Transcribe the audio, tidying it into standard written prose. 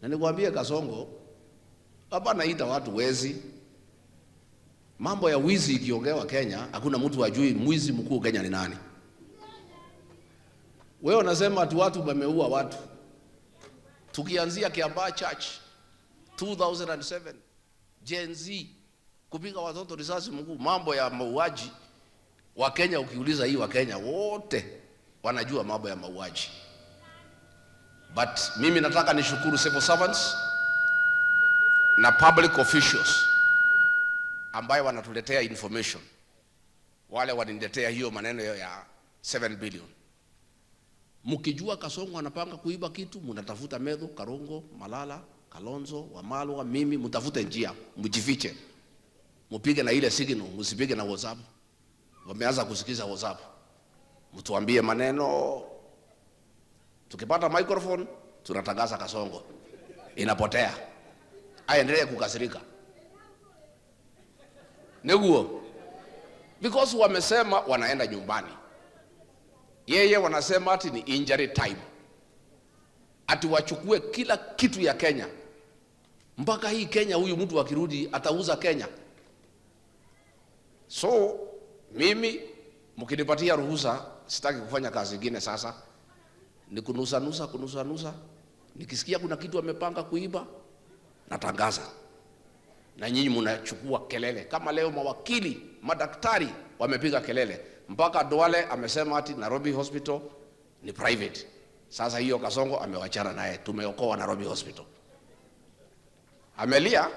Na nikwambie Kasongo, hapa naita watu wezi. Mambo ya wizi ikiongewa Kenya, hakuna mtu ajui mwizi mkuu Kenya ni nani. Wewe unasema ati watu wameua watu. Tukianzia Kiambaa Church 2007, Gen Z kupiga watoto risasi mkuu, mambo ya mauaji wa Kenya. Ukiuliza hii wa Kenya wote wanajua mambo ya mauaji. But mimi nataka nishukuru civil servants na public officials ambayo wanatuletea information. Wale waniletea hiyo maneno ya 7 billion. Mkijua Kasongo anapanga kuiba kitu, mnatafuta Medho, Karongo, Malala, Kalonzo, Wamalwa, mimi, mtafute njia, mjifiche. Mpige na ile signal, msipige na WhatsApp. Wameanza kusikiza WhatsApp. Mtuambie maneno. Tukipata microphone, tunatangaza Kasongo. Inapotea. Aendelee kukasirika. Neguo. Because wamesema wanaenda nyumbani. Yeye wanasema ati ni injury time. Ati wachukue kila kitu ya Kenya. Mpaka hii Kenya huyu mtu akirudi atauza Kenya. So mimi mkinipatia ruhusa, sitaki kufanya kazi nyingine sasa. Ni kunusa. Nikisikia kuna kitu amepanga kuiba, natangaza. Na nyinyi mnachukua kelele. Kama leo mawakili, madaktari wamepiga kelele. Mpaka Duale amesema ati Nairobi Hospital ni private. Sasa hiyo Kasongo amewachana naye. Tumeokoa Nairobi Hospital. Amelia